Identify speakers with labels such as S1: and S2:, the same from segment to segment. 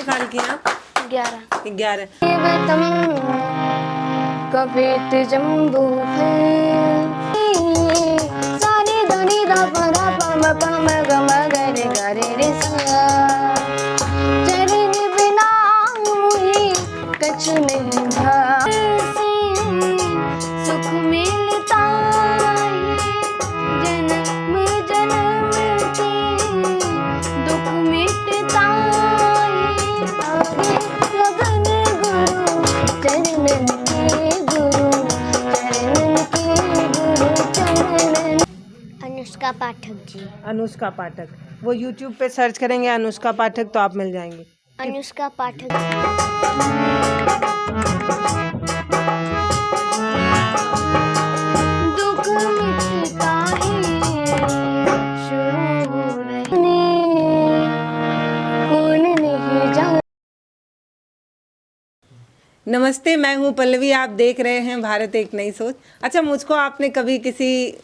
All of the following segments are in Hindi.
S1: कितने साल की हैं आप?
S2: 11।
S1: 11।
S2: कवित जम्बू सानी धनी दा परा पम पम गम गरे गरे रे सा चरण बिना हुई कछ नहीं भासी सुख मिलता है जन्म जन्म के दुख मिटता है आगे लगन गुरु चरणन के गुरु चरणन के गुरु चरणन। अनुष्का पाठक जी।
S1: अनुष्का पाठक, वो YouTube पे सर्च करेंगे अनुष्का पाठक तो आप मिल जाएंगे।
S2: अनुष्का पाठक दुख मिटता है शुरू रहने कौन नहीं जान।
S1: नमस्ते, मैं हूँ पल्लवी, आप देख रहे हैं भारत एक नई सोच। अच्छा, मुझको आपने कभी किसी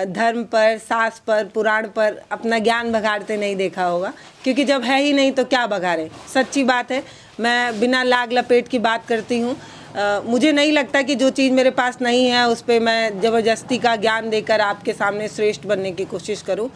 S1: धर्म पर, शास्त्र पर, पुराण पर अपना ज्ञान बघाड़ते नहीं देखा होगा, क्योंकि जब है ही नहीं तो क्या बघाड़े। सच्ची बात है, मैं बिना लाग लपेट की बात करती हूँ। मुझे नहीं लगता कि जो चीज़ मेरे पास नहीं है उस पर मैं ज़बरदस्ती का ज्ञान देकर आपके सामने श्रेष्ठ बनने की कोशिश करूँ।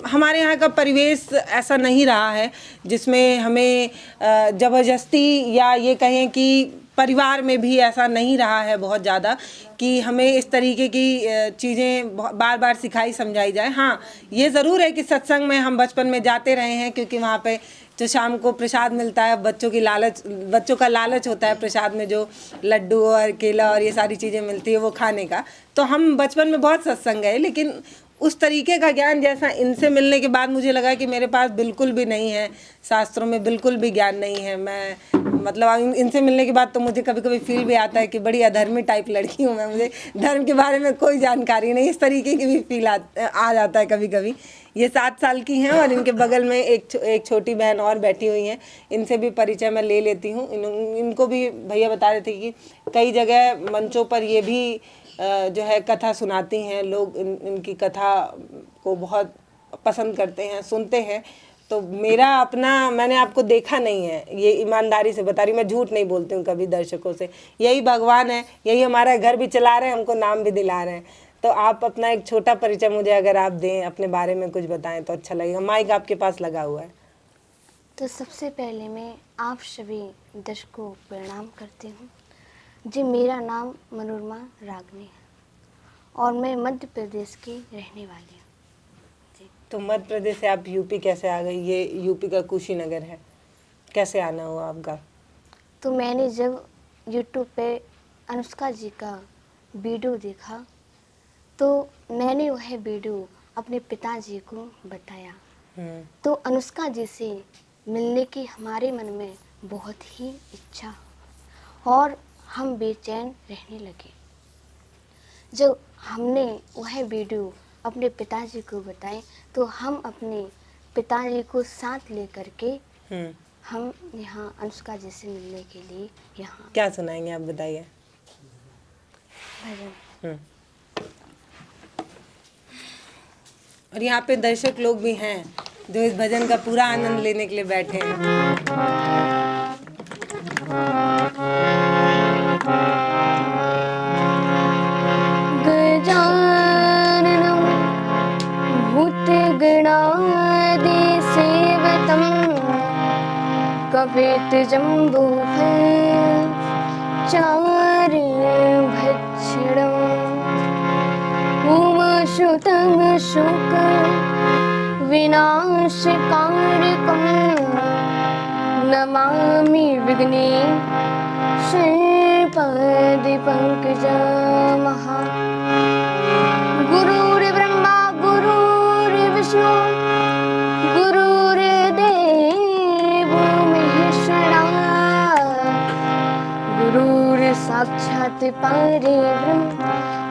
S1: हमारे यहाँ का परिवेश ऐसा नहीं रहा है जिसमें हमें ज़बरदस्ती, या ये कहें कि परिवार में भी ऐसा नहीं रहा है बहुत ज़्यादा कि हमें इस तरीके की चीज़ें बार बार सिखाई समझाई जाए। हाँ, ये ज़रूर है कि सत्संग में हम बचपन में जाते रहे हैं, क्योंकि वहाँ पे जो शाम को प्रसाद मिलता है, बच्चों का लालच होता है प्रसाद में, जो लड्डू और केला और ये सारी चीज़ें मिलती है वो खाने का। तो हम बचपन में बहुत सत्संग गए, लेकिन उस तरीके का ज्ञान जैसा इनसे मिलने के बाद मुझे लगा कि मेरे पास बिल्कुल भी नहीं है, शास्त्रों में बिल्कुल भी ज्ञान नहीं है। मैं मतलब इनसे मिलने के बाद तो मुझे कभी कभी फील भी आता है कि बड़ी अधर्मी टाइप लड़की हूँ मैं, मुझे धर्म के बारे में कोई जानकारी नहीं, इस तरीके की भी फील आ जाता है कभी कभी। ये 7 साल की हैं और इनके बगल में एक छोटी बहन और बैठी हुई हैं, इनसे भी परिचय मैं ले लेती हूँ। इनको भी भैया बता रहे थे कि कई जगह मंचों पर ये भी जो है कथा सुनाती हैं, लोग इनकी कथा को बहुत पसंद करते हैं, सुनते हैं। तो मेरा अपना, मैंने आपको देखा नहीं है, ये ईमानदारी से बता रही, मैं झूठ नहीं बोलती हूँ कभी दर्शकों से। यही भगवान है, यही हमारा घर भी चला रहे हैं, हमको नाम भी दिला रहे हैं। तो आप अपना एक छोटा परिचय मुझे अगर आप दें, अपने बारे में कुछ बताएं तो अच्छा लगेगा। माइक आपके पास लगा हुआ है।
S2: तो सबसे पहले मैं आप सभी दर्शकों को प्रणाम करती हूँ जी। मेरा नाम मनोरमा रागनी है और मैं मध्य प्रदेश की रहने वाली हूँ जी।
S1: तो मध्य प्रदेश से आप यूपी कैसे आ गई? ये यूपी का कुशीनगर है, कैसे आना हुआ आपका?
S2: तो मैंने जब यूट्यूब पे अनुष्का जी का वीडियो देखा तो मैंने वह वीडियो अपने पिताजी को बताया। तो अनुष्का जी से मिलने की हमारे मन में बहुत ही इच्छा और हम बेचैन रहने लगे। जब हमने वह वीडियो अपने पिताजी को बताए तो हम अपने पिताजी को साथ लेकर के हम यहाँ अनुष्का जी से मिलने के लिए यहाँ।
S1: क्या सुनाएंगे आप, बताइए।
S2: भजन।
S1: और यहाँ पे दर्शक लोग भी हैं जो इस भजन का पूरा आनंद लेने के लिए बैठे हैं।
S2: गजाननं भूतगणादि सेवितं कपित जम्बूफलं चारुभक्षणम् उमासुतं शुकं विनाशकारकं नमामि विघ्नेश्वरपादपङ्कजम्। गुरुर्ब्रह्मा गुरुर्विष्णु गुरुर्देवो महेश्वरा गुरुर्साक्षात् परब्रह्म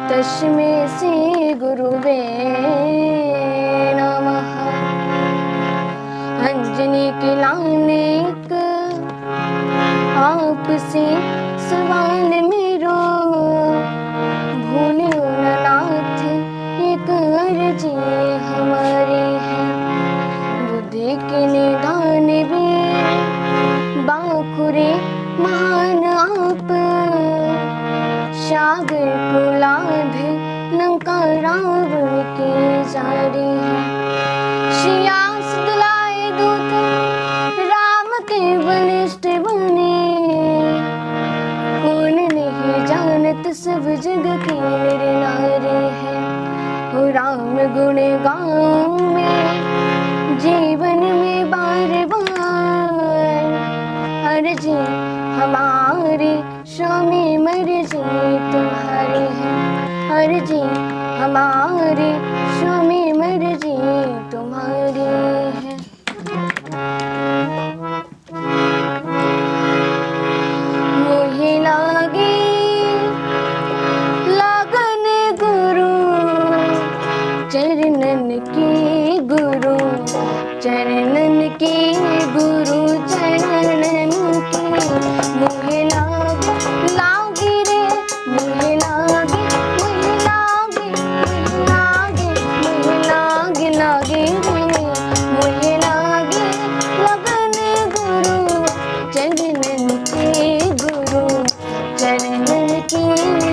S2: तस्मै श्री गुरुवे नमः। अंजनी के लानेक आपसे सवाल मेरो भूले न नाथ एक अर्जी हमारी है। बुद्धि के निदान भी खुरे महान आप, सागर को लाधे लंका रावण की जारी है। सियास दिलाए दूत राम के बलिष्ठ बने, कौन नहीं जानत सब जग की नर नारी है। हो राम गुण गाऊं मैं जीवन में बार बार, अर्जी हमारी स्वामी मर्जी तुम्हारी है। अर्जी हमारी स्वामी मर्जी तुम्हारी है। मोहि लागी लगन गुरु चरणन की, गुरु चरणन की, गुरु चरणन की। मोहि लागी रे, मोहि लागी, मोहि लागी, मोहि लागी, लागी रे, मोहि लागी लगन गुरु चरणन की, गुरु चरणन की,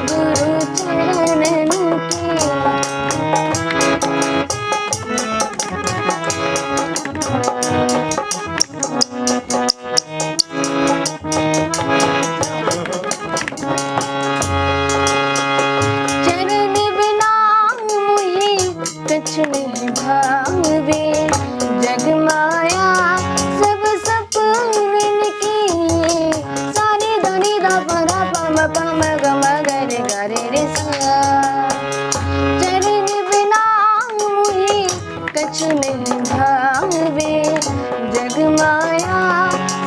S2: गुरु चरणन की। चरण बिना मोहि कछु नहीं भावे, जग माया सब सपन की। सारे धनी दा परा पम पम गम गर गरे रे सा। चरण बिना मोहि कछु नहीं भावे, जग माया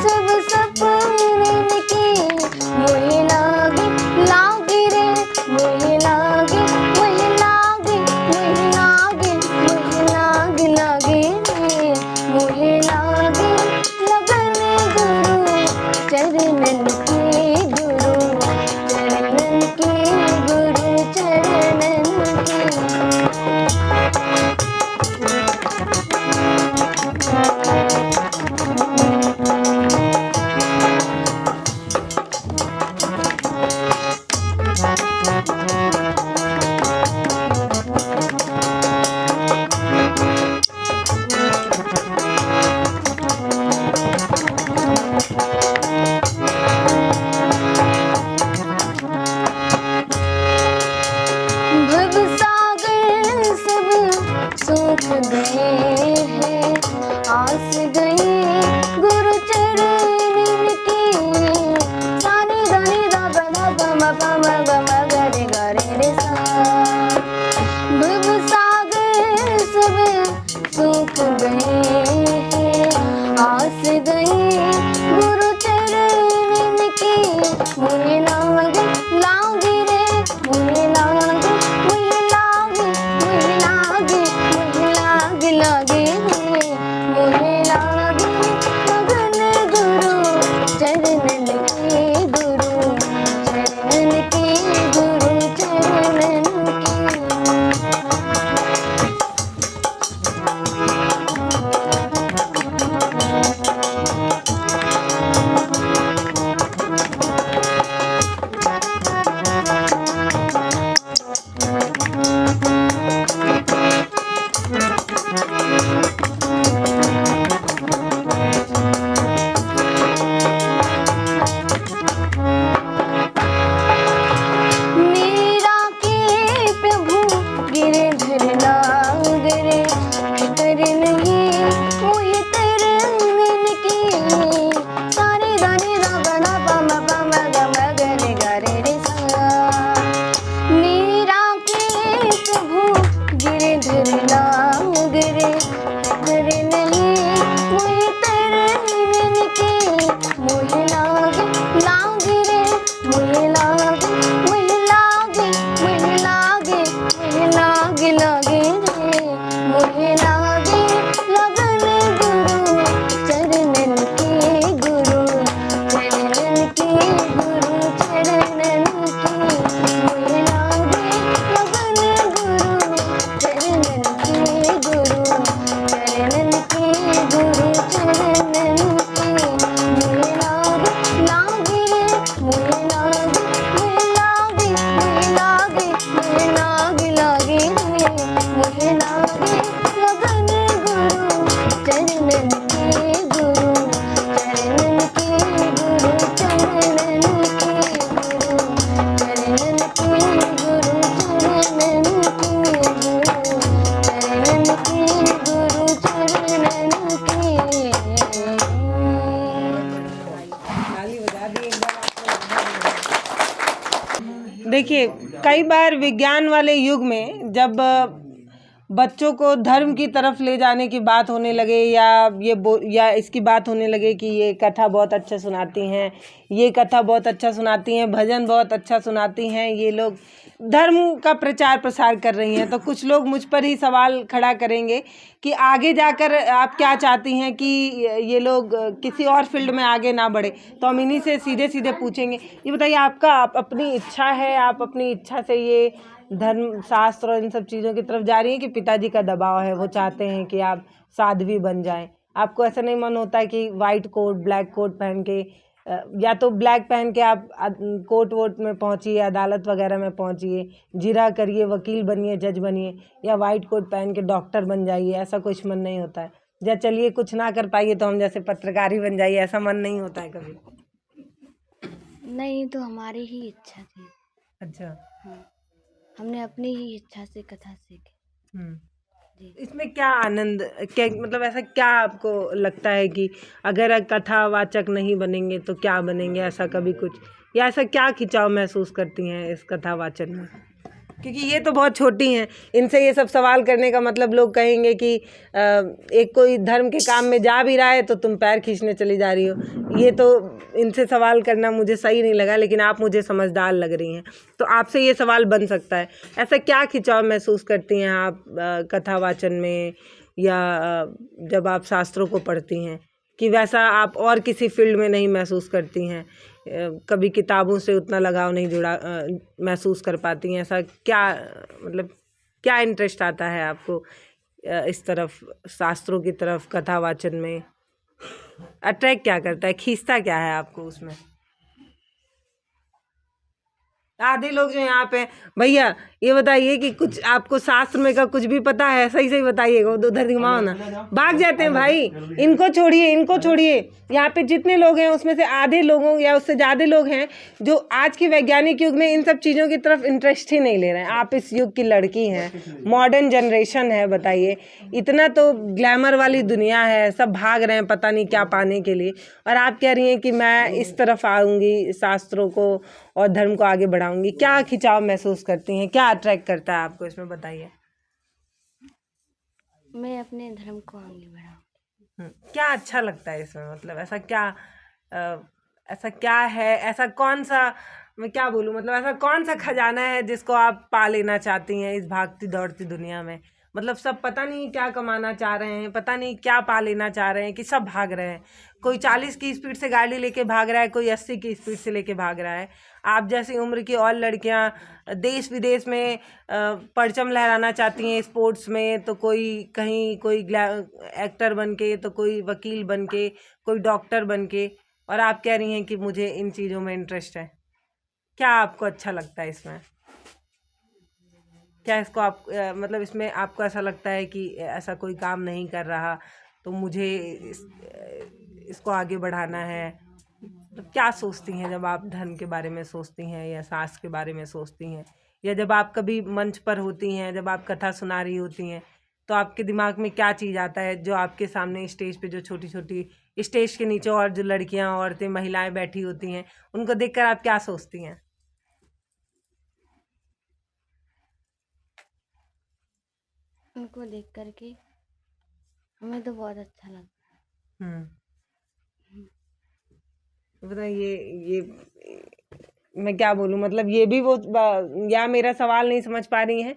S2: सब सपन की। मोहि लागी, लागी रे, मोहि लागी, मोहि लागी, मोहि लागी, मोहि लागी, लागी रे, मोहि लागी लगन गुरु चरणन की, गुरु चरणन की, गुरु चरणन की।
S1: देखिए, कई बार विज्ञान वाले युग में जब बच्चों को धर्म की तरफ ले जाने की बात होने लगे या इसकी बात होने लगे कि ये कथा बहुत अच्छा सुनाती हैं, ये कथा बहुत अच्छा सुनाती हैं, भजन बहुत अच्छा सुनाती हैं, ये लोग धर्म का प्रचार प्रसार कर रही हैं, तो कुछ लोग मुझ पर ही सवाल खड़ा करेंगे कि आगे जाकर आप क्या चाहती हैं कि ये लोग किसी और फील्ड में आगे ना बढ़े। तो हम इन्हीं से सीधे सीधे पूछेंगे, ये बताइए आप अपनी इच्छा है, आप अपनी इच्छा से ये धर्म शास्त्र और इन सब चीज़ों की तरफ जा रही हैं कि पिताजी का दबाव है, वो चाहते हैं कि आप साध्वी बन जाएं? आपको ऐसा नहीं मन होता कि वाइट कोट ब्लैक कोट पहन के या तो ब्लैक पहन के आप कोर्ट वोट में पहुंचिए, अदालत वगैरह में पहुंचिए, जिरा करिए, वकील बनिए, जज बनिए, या वाइट कोट पहन के डॉक्टर बन जाइए? ऐसा कुछ मन नहीं होता है? या चलिए कुछ ना कर पाइए तो हम जैसे पत्रकार ही बन जाइए, ऐसा मन नहीं होता है कभी?
S2: नहीं, तो हमारी ही इच्छा थी।
S1: अच्छा।
S2: हाँ, हमने अपनी ही इच्छा से कथा सीखी। जी।
S1: इसमें क्या आनंद, क्या मतलब ऐसा क्या आपको लगता है कि अगर कथावाचक नहीं बनेंगे तो क्या बनेंगे? ऐसा कभी कुछ, या ऐसा क्या खिंचाव महसूस करती हैं इस कथावाचन में? क्योंकि ये तो बहुत छोटी हैं, इनसे ये सब सवाल करने का मतलब लोग कहेंगे कि एक कोई धर्म के काम में जा भी रहा है तो तुम पैर खींचने चली जा रही हो। ये तो इनसे सवाल करना मुझे सही नहीं लगा, लेकिन आप मुझे समझदार लग रही हैं, तो आपसे ये सवाल बन सकता है, ऐसा क्या खिंचाव महसूस करती हैं आप कथावाचन में, या जब आप शास्त्रों को पढ़ती हैं, कि वैसा आप और किसी फील्ड में नहीं महसूस करती हैं? कभी किताबों से उतना लगाव नहीं जुड़ा महसूस कर पाती हैं? ऐसा क्या, मतलब क्या इंटरेस्ट आता है आपको इस तरफ, शास्त्रों की तरफ, कथावाचन में? अट्रैक्ट क्या करता है, खींचता क्या है आपको उसमें? आधे लोग जो यहाँ पे, भैया ये बताइए कि कुछ आपको शास्त्र में का कुछ भी पता है? सही सही बताइएगा, उधर घुमाओ ना, भाग जाते हैं भाई। इनको छोड़िए, इनको छोड़िए। यहाँ पे जितने लोग हैं उसमें से आधे लोगों या उससे ज़्यादा लोग हैं जो आज के वैज्ञानिक युग में इन सब चीज़ों की तरफ इंटरेस्ट ही नहीं ले रहे हैं। आप इस युग की लड़की हैं, मॉडर्न जनरेशन है, बताइए, इतना तो ग्लैमर वाली दुनिया है, सब भाग रहे हैं पता नहीं क्या पाने के लिए, और आप कह रही हैं कि मैं इस तरफ आऊँगी, शास्त्रों को और धर्म को आगे बढ़ाऊंगी। क्या खिंचाव महसूस करती हैं, क्या अट्रैक्ट करता है आपको इसमें, बताइए?
S2: मैं अपने धर्म को आगे बढ़ाऊं।
S1: क्या अच्छा लगता है इसमें, मतलब ऐसा क्या है, ऐसा कौन सा, मैं क्या बोलूँ, मतलब ऐसा कौन सा खजाना है जिसको आप पा लेना चाहती हैं इस भागती दौड़ती दुनिया में? मतलब सब पता नहीं क्या कमाना चाह रहे हैं, पता नहीं क्या पा लेना चाह रहे हैं कि सब भाग रहे हैं। कोई 40 की स्पीड से गाड़ी लेके भाग रहा है, कोई 80 की स्पीड से लेके भाग रहा है। आप जैसी उम्र की और लड़कियां देश विदेश में परचम लहराना चाहती हैं स्पोर्ट्स में, तो कोई कहीं कोई एक्टर बन के, तो कोई वकील बन के, कोई डॉक्टर बन के, और आप कह रही हैं कि मुझे इन चीज़ों में इंटरेस्ट है। क्या आपको अच्छा लगता है इसमें? क्या इसको आप मतलब इसमें आपको ऐसा लगता है कि ऐसा कोई काम नहीं कर रहा तो मुझे इसको आगे बढ़ाना है? तो क्या सोचती हैं जब आप धर्म के बारे में सोचती हैं, या शास्त्र के बारे में सोचती हैं, या जब आप कभी मंच पर होती हैं, जब आप कथा सुना रही होती हैं, तो आपके दिमाग में क्या चीज़ आता है? जो आपके सामने स्टेज पे जो छोटी छोटी, स्टेज के नीचे और जो लड़कियां, औरतें, महिलाएं बैठी होती हैं, उनको देखकर आप क्या सोचती हैं?
S2: उनको देख करके हमें तो बहुत अच्छा लगता है।
S1: बताइए, ये मैं क्या बोलूं, मतलब ये भी वो, या मेरा सवाल नहीं समझ पा रही हैं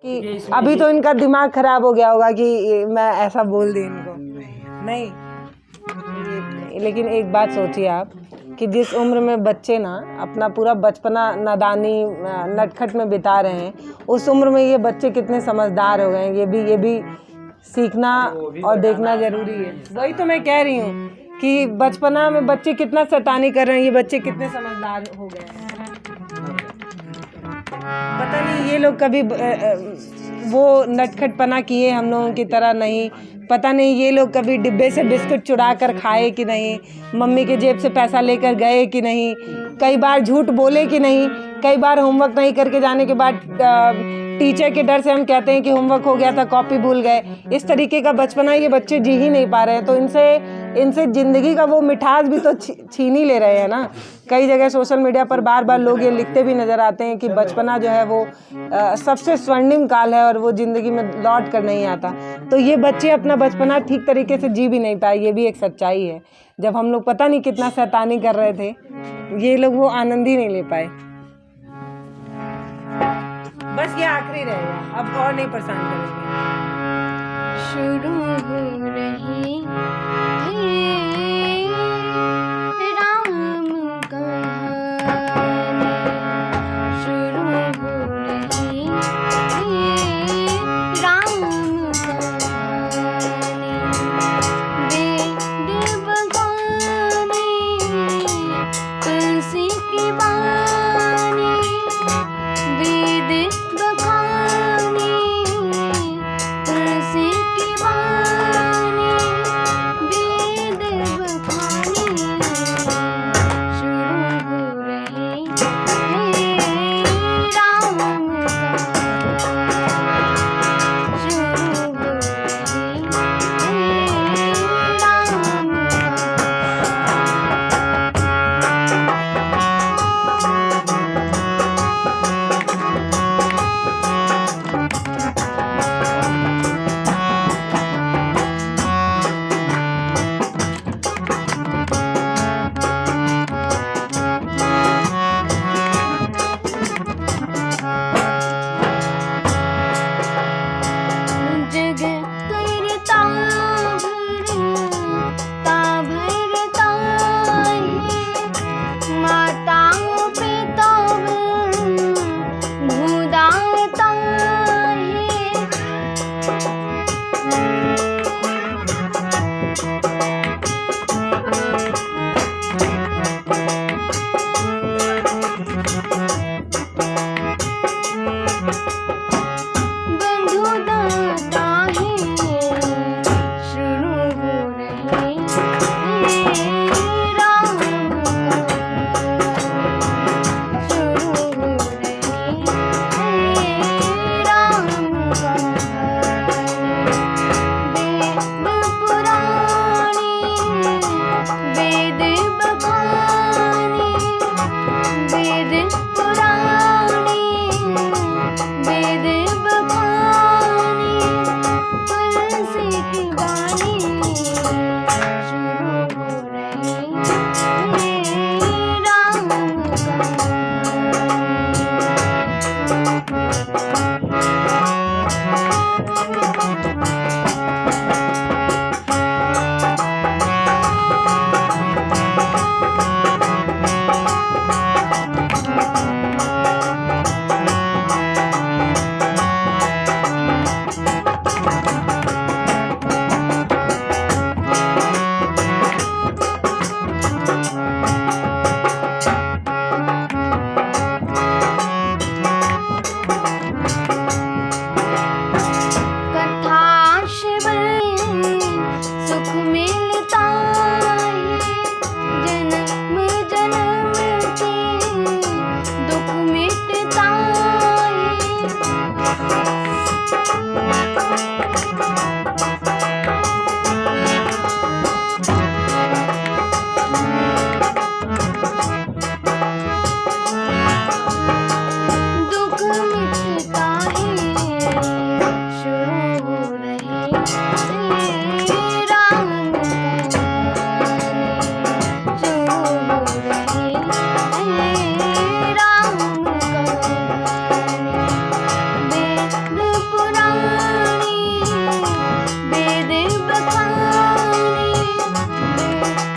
S1: कि अभी तो इनका दिमाग खराब हो गया होगा कि मैं ऐसा बोल दी इनको? नहीं, लेकिन एक बात सोचिए आप कि जिस उम्र में बच्चे ना अपना पूरा बचपना नादानी नटखट में बिता रहे हैं, उस उम्र में ये बच्चे कितने समझदार हो गए हैं, ये भी सीखना और देखना जरूरी है। वही तो मैं कह रही हूँ कि बचपना में बच्चे कितना शैतानी कर रहे हैं, ये बच्चे कितने समझदार हो गए हैं। पता नहीं ये लोग कभी वो नटखटपना किए हम लोगों की तरह नहीं, पता नहीं ये लोग कभी डिब्बे से बिस्कुट चुरा कर खाए कि नहीं, मम्मी के जेब से पैसा लेकर गए कि नहीं, कई बार झूठ बोले कि नहीं, कई बार होमवर्क नहीं करके जाने के बाद टीचर के डर से हम कहते हैं कि होमवर्क हो गया था, कॉपी भूल गए। इस तरीके का बचपना ये बच्चे जी ही नहीं पा रहे हैं, तो इनसे इनसे ज़िंदगी का वो मिठास भी तो छीन ही ले रहे हैं ना। कई जगह सोशल मीडिया पर बार बार लोग ये लिखते भी नज़र आते हैं कि बचपना जो है वो सबसे स्वर्णिम काल है और वो ज़िंदगी में लौट कर नहीं आता। तो ये बच्चे अपना बचपना ठीक तरीके से जी भी नहीं पाए, ये भी एक सच्चाई है। जब हम लोग पता नहीं कितना शैतानी कर रहे थे, ये लोग वो आनंद ही नहीं ले पाए। बस ये आखिरी रहेगा, अब और नहीं परेशान करेंगे।
S2: शुरू हो रही है राम कहानी, शुरू हो रही है राम कहानी, वेद बगानी तुलसी की बानी, वेद बखानी तुलसी की बानी, वेद बखानी, शुरू हो रही है राम कहानी, शुरू हो रही है राम जग करता भरता है, माताओं पिता भूदाता है, बंधु दाता है, शुरू हो रही है राम कहानी, शुरू हो रही है राम कहानी, वेद पुराणी वेद बखानी, वेद पुराणी वेद बखानी, तुलसी की बानी, शुरू हो रही है राम कथा श्रवण सुख मिलता है, जन्म जन्म के दुख मिटता है, दुख मिटता है, शुरू हो रही है राम कहानी, शुरू हो रही है राम कहानी, वेद पुराणी वेद बखानी,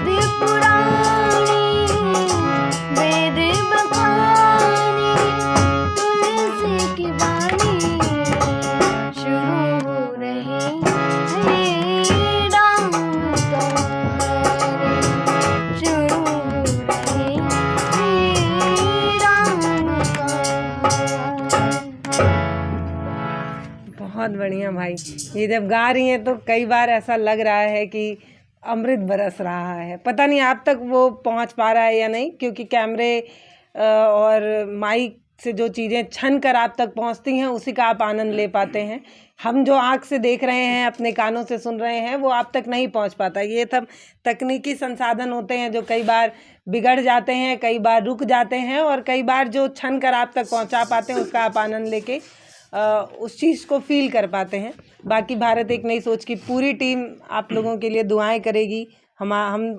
S2: वेद पुराणी वेद बखानी, तुलसी की बानी, शुरू हो रही है राम कहानी, शुरू हो रही है राम कहानी।
S1: बहुत बढ़िया भाई, ये जब गा रही हैं तो कई बार ऐसा लग रहा है कि अमृत बरस रहा है। पता नहीं आप तक वो पहुंच पा रहा है या नहीं, क्योंकि कैमरे और माइक से जो चीज़ें छन कर आप तक पहुंचती हैं उसी का आप आनंद ले पाते हैं। हम जो आँख से देख रहे हैं, अपने कानों से सुन रहे हैं, वो आप तक नहीं पहुंच पाता। ये सब तकनीकी संसाधन होते हैं जो कई बार बिगड़ जाते हैं, कई बार रुक जाते हैं, और कई बार जो छन कर आप तक पहुंचा पाते हैं उसका आप आनंद लेके उस चीज़ को फील कर पाते हैं। बाकी भारत एक नई सोच की पूरी टीम आप लोगों के लिए दुआएं करेगी। हम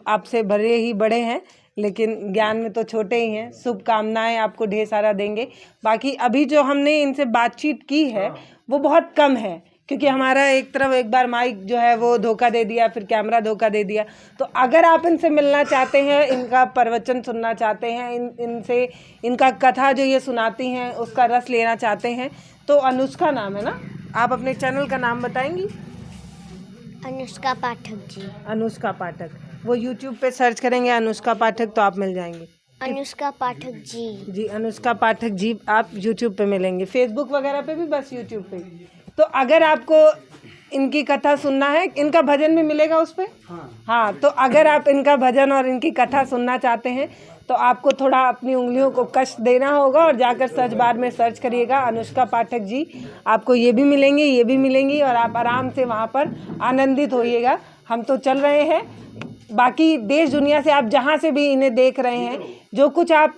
S1: आपसे भले ही बड़े हैं लेकिन ज्ञान में तो छोटे ही हैं। शुभकामनाएं आपको ढेर सारा देंगे। बाकी अभी जो हमने इनसे बातचीत की है वो बहुत कम है, क्योंकि हमारा एक तरफ एक बार माइक जो है वो धोखा दे दिया, फिर कैमरा धोखा दे दिया। तो अगर आप इनसे मिलना चाहते हैं, इनका प्रवचन सुनना चाहते हैं, इनसे इनका कथा जो ये सुनाती हैं उसका रस लेना चाहते हैं, तो अनुष्का नाम है ना, आप अपने चैनल का नाम बताएंगी?
S2: अनुष्का पाठक जी।
S1: अनुष्का पाठक, वो यूट्यूब पे सर्च करेंगे अनुष्का पाठक तो आप मिल जाएंगे।
S2: अनुष्का पाठक जी।
S1: जी, अनुष्का पाठक जी आप यूट्यूब पे मिलेंगे, फेसबुक वगैरह पे भी, बस यूट्यूब पे। तो अगर आपको इनकी कथा सुनना है, इनका भजन भी मिलेगा उस पर। हाँ, तो अगर आप इनका भजन और इनकी कथा सुनना चाहते हैं तो आपको थोड़ा अपनी उंगलियों को कष्ट देना होगा और जाकर सर्च बार में सर्च करिएगा अनुष्का पाठक जी। आपको ये भी मिलेंगे, ये भी मिलेंगी, और आप आराम से वहाँ पर आनंदित होइएगा। हम तो चल रहे हैं, बाकी देश दुनिया से आप जहाँ से भी इन्हें देख रहे हैं, जो कुछ आप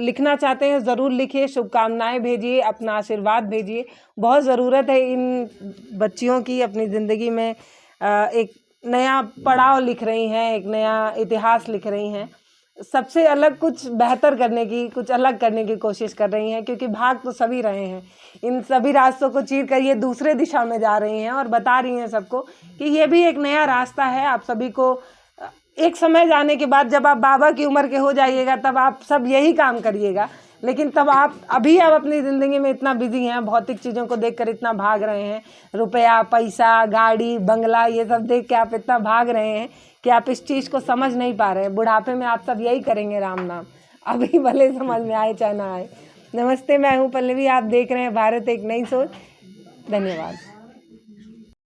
S1: लिखना चाहते हैं ज़रूर लिखिए, शुभकामनाएं भेजिए, अपना आशीर्वाद भेजिए। बहुत ज़रूरत है इन बच्चियों की, अपनी ज़िंदगी में एक नया पड़ाव लिख रही हैं, एक नया इतिहास लिख रही हैं, सबसे अलग कुछ बेहतर करने की, कुछ अलग करने की कोशिश कर रही हैं, क्योंकि भाग तो सभी रहे हैं। इन सभी रास्तों को चीर कर ये दूसरे दिशा में जा रही हैं और बता रही हैं सबको कि ये भी एक नया रास्ता है। आप सभी को एक समय जाने के बाद जब आप बाबा की उम्र के हो जाइएगा तब आप सब यही काम करिएगा, लेकिन तब आप अपनी ज़िंदगी में इतना बिजी हैं, भौतिक चीज़ों को देखकर इतना भाग रहे हैं, रुपया, पैसा, गाड़ी, बंगला, ये सब देख के आप इतना भाग रहे हैं कि आप इस चीज़ को समझ नहीं पा रहे हैं। बुढ़ापे में आप सब यही करेंगे, राम नाम, अभी भले समझ में आए चाहे ना आए। नमस्ते, मैं हूँ पल्लवी, आप देख रहे हैं भारत एक नई सोच। धन्यवाद।